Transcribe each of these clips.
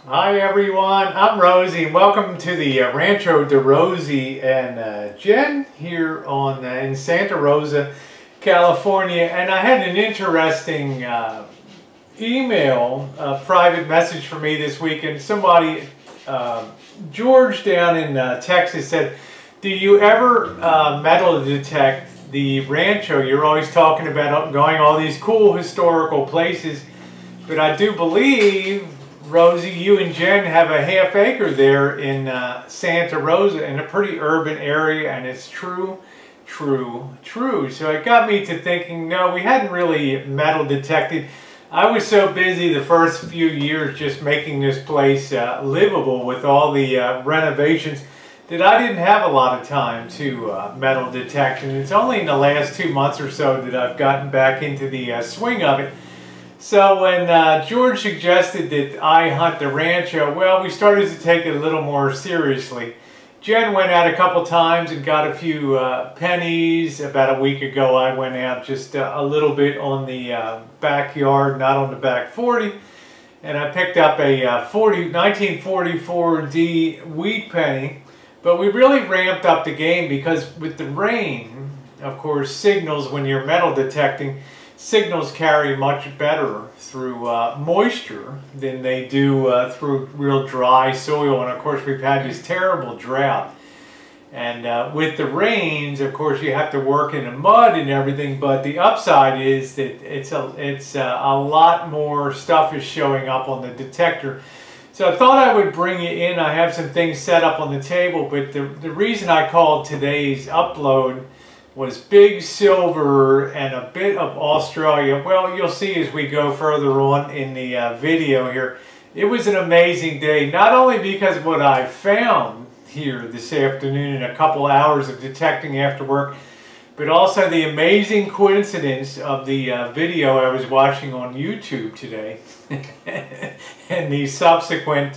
Hi everyone, I'm Rosie and welcome to the Rancho de Rosie and Jen here in Santa Rosa, California. And I had an interesting email, private message for me this week, and somebody, George down in Texas said, do you ever metal detect the Rancho? You're always talking about going all these cool historical places, but I do believe, Rosie, you and Jen have a half acre there in Santa Rosa in a pretty urban area, and it's true. So it got me to thinking, no, we hadn't really metal detected. I was so busy the first few years just making this place livable with all the renovations that I didn't have a lot of time to metal detect. And it's only in the last 2 months or so that I've gotten back into the swing of it. So when George suggested that I hunt the Rancho, well, we started to take it a little more seriously. Jen went out a couple times and got a few pennies. About a week ago, I went out just a little bit on the backyard, not on the back 40, and I picked up a 1944D wheat penny. But we really ramped up the game because with the rain, of course, signals when you're metal detecting, signals carry much better through moisture than they do through real dry soil. And of course we've had this terrible drought, and with the rains, of course, you have to work in the mud and everything, but the upside is that it's a lot more stuff is showing up on the detector. So I thought I would bring you in. I have some things set up on the table, but the reason I called today's upload was big silver and a bit of Australia. Well, you'll see as we go further on in the video here. It was an amazing day, not only because of what I found here this afternoon in a couple hours of detecting after work, but also the amazing coincidence of the video I was watching on YouTube today and the subsequent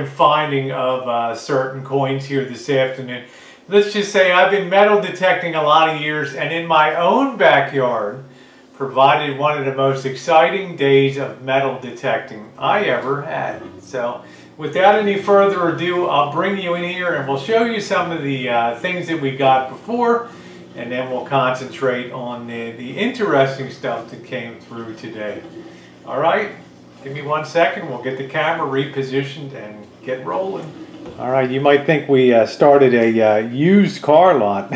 finding of certain coins here this afternoon. Let's just say I've been metal detecting a lot of years, and in my own backyard provided one of the most exciting days of metal detecting I ever had. So without any further ado, I'll bring you in here and we'll show you some of the things that we got before, and then we'll concentrate on the interesting stuff that came through today. All right, give me 1 second. We'll get the camera repositioned and get rolling. All right, you might think we started a used car lot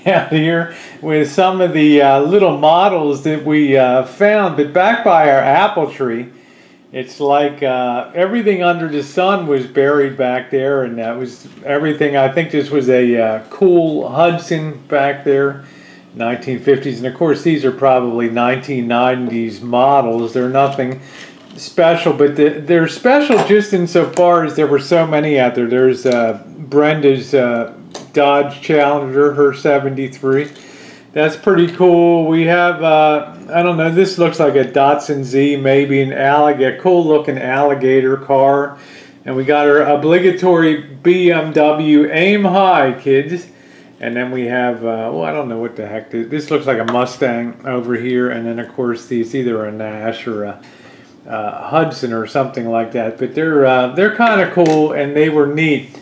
out here with some of the little models that we found, but back by our apple tree, it's like everything under the sun was buried back there, and that was everything. I think this was a cool Hudson back there, 1950s, and of course these are probably 1990s models. They're nothing special, but they're special just insofar as there were so many out there. There's Brenda's Dodge Challenger, her 73. That's pretty cool. We have, I don't know, this looks like a Datsun Z, maybe a cool looking alligator car. And we got our obligatory BMW Aim High, kids. And then we have, well, I don't know what the heck this looks like, a Mustang over here. And then of course these, either a Nash or a Hudson or something like that, but they're kind of cool and they were neat.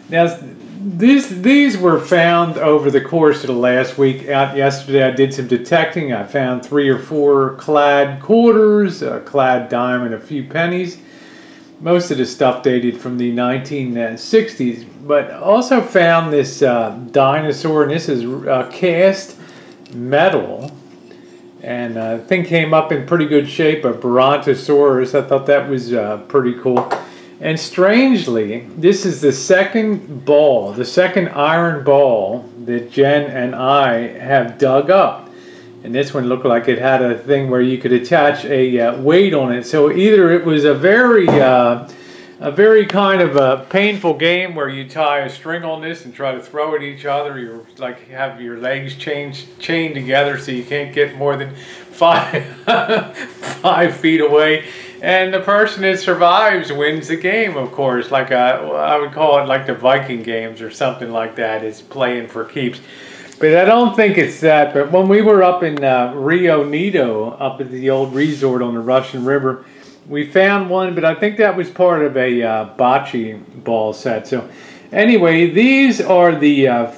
Now these were found over the course of the last week. Out yesterday I did some detecting. I found 3 or 4 clad quarters, a clad dime, and a few pennies. Most of the stuff dated from the 1960s, but also found this dinosaur, and this is cast metal. And the thing came up in pretty good shape, a Brontosaurus. I thought that was pretty cool. And strangely, this is the second ball, the second iron ball that Jen and I have dug up. And this one looked like it had a thing where you could attach a weight on it. So either it was a very kind of a painful game where you tie a string on this and try to throw at each other. You like have your legs chained together so you can't get more than 5 feet away, and the person that survives wins the game. Of course, like I would call it like the Viking games or something like that. It's playing for keeps. But I don't think it's that. But when we were up in Rio Nido, up at the old resort on the Russian River, we found one, but I think that was part of a bocce ball set. So anyway, these are the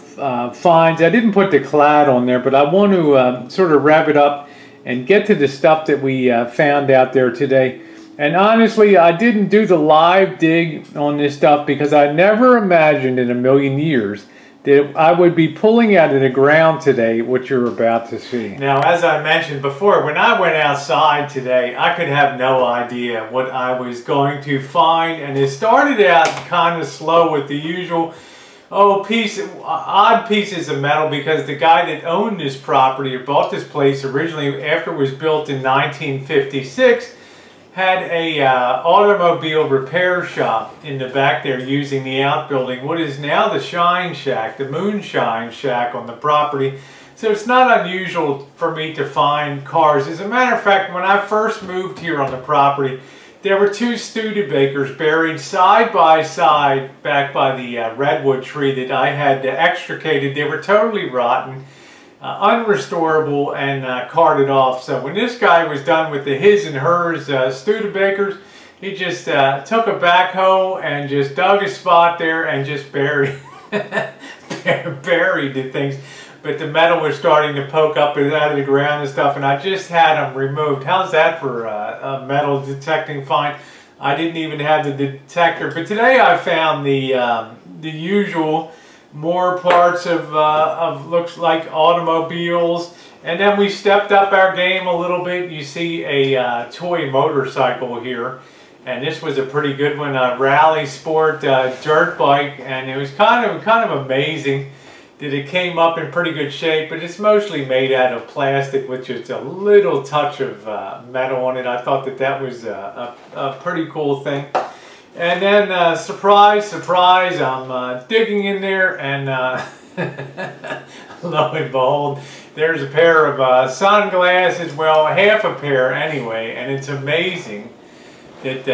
finds. I didn't put the clad on there, but I want to sort of wrap it up and get to the stuff that we found out there today. And honestly, I didn't do the live dig on this stuff because I never imagined in a million years that I would be pulling out of the ground today what you're about to see. Now, as I mentioned before, when I went outside today, I could have no idea what I was going to find. And it started out kind of slow with the usual odd pieces of metal, because the guy that owned this property or bought this place originally after it was built in 1956 had a automobile repair shop in the back there using the outbuilding, what is now the Shine Shack, the Moonshine Shack on the property. So it's not unusual for me to find cars. As a matter of fact, when I first moved here on the property, there were two Studebakers buried side by side back by the redwood tree that I had extricated. They were totally rotten, unrestorable, and carted off. So when this guy was done with the his and hers Studebakers, he just took a backhoe and just dug a spot there and just buried the things. But the metal was starting to poke up out of the ground and stuff, and I just had them removed. How's that for a metal detecting find? I didn't even have the detector. But today I found the usual more parts of looks like automobiles, and then we stepped up our game a little bit. You see a toy motorcycle here, and this was a pretty good one, a Rally Sport dirt bike, and it was kind of amazing that it came up in pretty good shape, but it's mostly made out of plastic with just a little touch of metal on it. I thought that was a pretty cool thing. And then, surprise, surprise, I'm digging in there, and lo and behold, there's a pair of sunglasses, well, half a pair anyway, and it's amazing that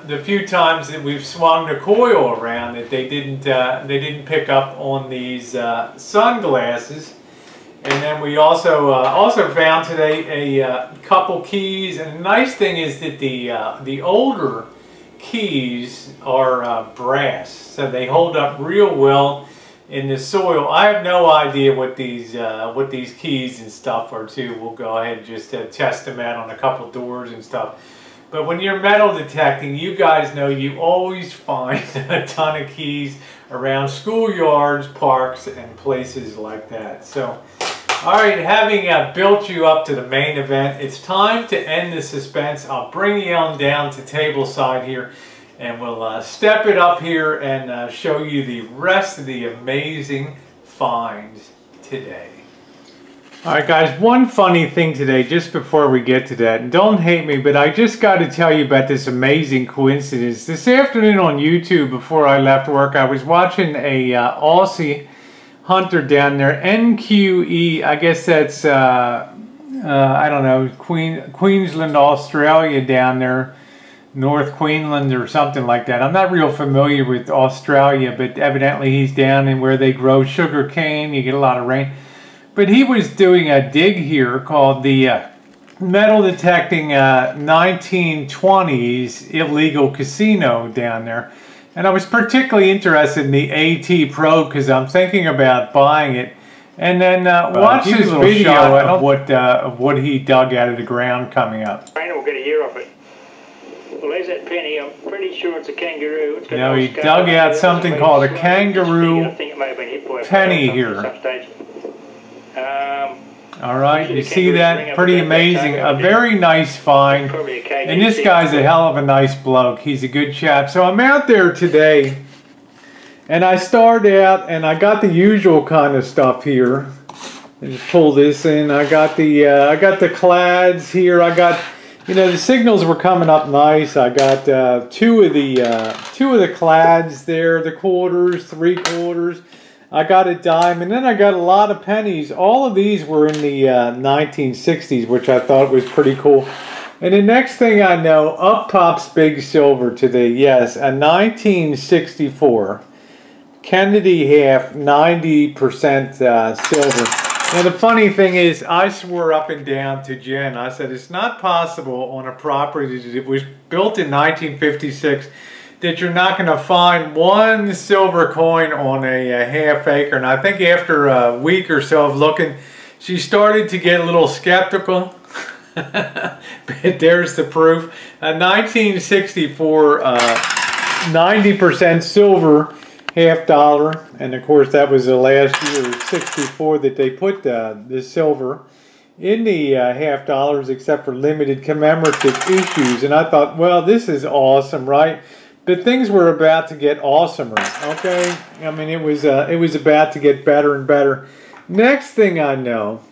the few times that we've swung the coil around that they didn't pick up on these sunglasses. And then we also found today a couple keys, and the nice thing is that the older keys are brass, so they hold up real well in the soil. I have no idea what these keys and stuff are too. We'll go ahead and just test them out on a couple doors and stuff. But when you're metal detecting, you guys know you always find a ton of keys around schoolyards, parks, and places like that. So, all right, having built you up to the main event, it's time to end the suspense. I'll bring you on down to table side here, and we'll step it up here and show you the rest of the amazing finds today. All right, guys, one funny thing today, just before we get to that, and don't hate me, but I just got to tell you about this amazing coincidence. This afternoon on YouTube, before I left work, I was watching a Aussie hunter down there, NQE, I guess that's, I don't know, Queensland, Australia down there, North Queensland or something like that. I'm not real familiar with Australia, but evidently he's down in where they grow sugar cane, you get a lot of rain. But he was doing a dig here called the metal detecting 1920s illegal casino down there. And I was particularly interested in the AT Pro because I'm thinking about buying it. And then watch this video of what he dug out of the ground coming up. We'll get a year off it. Well, there's that penny. I'm pretty sure it's a kangaroo. It's got he dug out something called a kangaroo penny here. All right, you see that? Pretty amazing. A very nice find. And this guy's a hell of a nice bloke. He's a good chap. So I'm out there today, and I started out, and I got the usual kind of stuff here. Just pull this in. I got the clads here. I got, you know, the signals were coming up nice. I got two of the clads there, the quarters, 3/4. I got a dime, and then I got a lot of pennies. All of these were in the 1960s, which I thought was pretty cool. And the next thing I know, up pops Big Silver today. Yes, a 1964 Kennedy half, 90% silver. Now the funny thing is, I swore up and down to Jen, I said it's not possible on a property that was built in 1956 that you're not going to find one silver coin on a half acre. And I think after a week or so of looking, she started to get a little skeptical. But there's the proof. A 1964 90% silver half dollar, and of course that was the last year, 64, that they put the silver in the half dollars, except for limited commemorative issues. And I thought, well, this is awesome, right? But things were about to get awesomer. Okay, I mean it was about to get better and better. Next thing I know,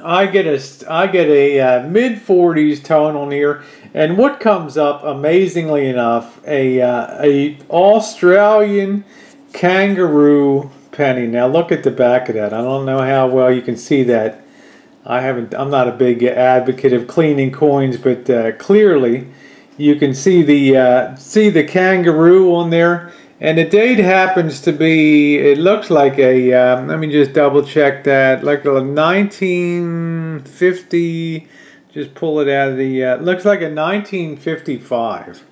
I get a mid-40s tone on here, and what comes up, amazingly enough, a Australian kangaroo penny. Now look at the back of that. I don't know how well you can see that. I'm not a big advocate of cleaning coins, but clearly you can see the kangaroo on there. And the date happens to be, it looks like a, let me just double check that, like a 1950, just pull it out of the, looks like a 1955.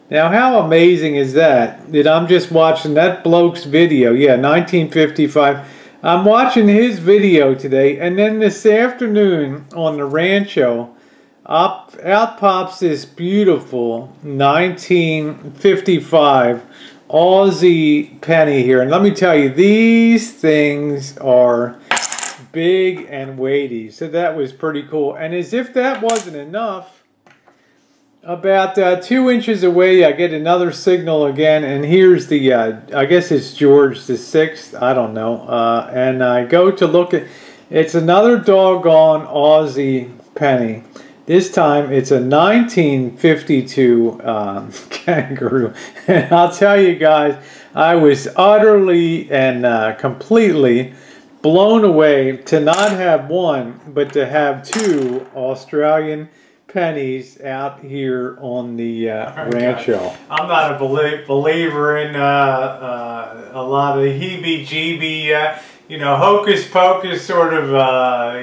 Now how amazing is that I'm just watching that bloke's video, yeah, 1955. I'm watching his video today, and then this afternoon on the Rancho, out pops this beautiful 1955 Aussie penny here. And let me tell you, these things are big and weighty. So that was pretty cool. And as if that wasn't enough, about 2 inches away, I get another signal again. And here's the, I guess it's George the 6th. I don't know. And I go to look at, it's another doggone Aussie penny. This time it's a 1952 kangaroo. And I'll tell you guys, I was utterly and completely blown away to not have one, but to have two Australian pennies out here on the Rancho. I'm not a believer in a lot of heebie-jeebie, you know, hocus pocus sort of,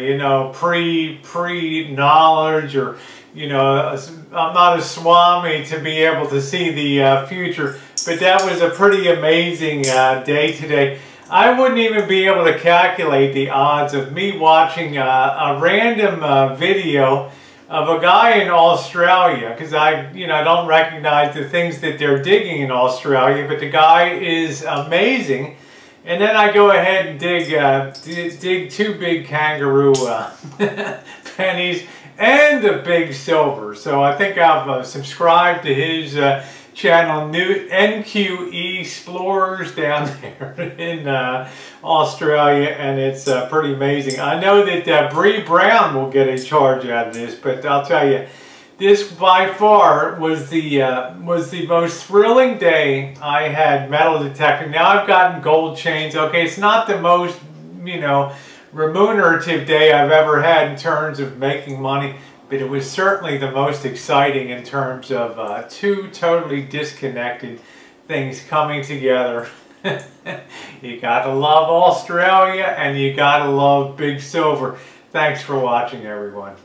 you know, pre-knowledge, or, you know, I'm not a swami to be able to see the future, but that was a pretty amazing day today. I wouldn't even be able to calculate the odds of me watching a random video of a guy in Australia, because I don't recognize the things that they're digging in Australia, but the guy is amazing. And then I go ahead and dig two big kangaroo pennies and a big silver. So I think I've subscribed to his channel, New NQE Explorers, down there in Australia, and it's pretty amazing. I know that Bree Brown will get a charge out of this, but I'll tell you, this by far was the most thrilling day I had metal detecting. Now I've gotten gold chains. Okay, it's not the most, you know, remunerative day I've ever had in terms of making money, but it was certainly the most exciting in terms of two totally disconnected things coming together. You gotta love Australia, and you gotta love big silver. Thanks for watching, everyone.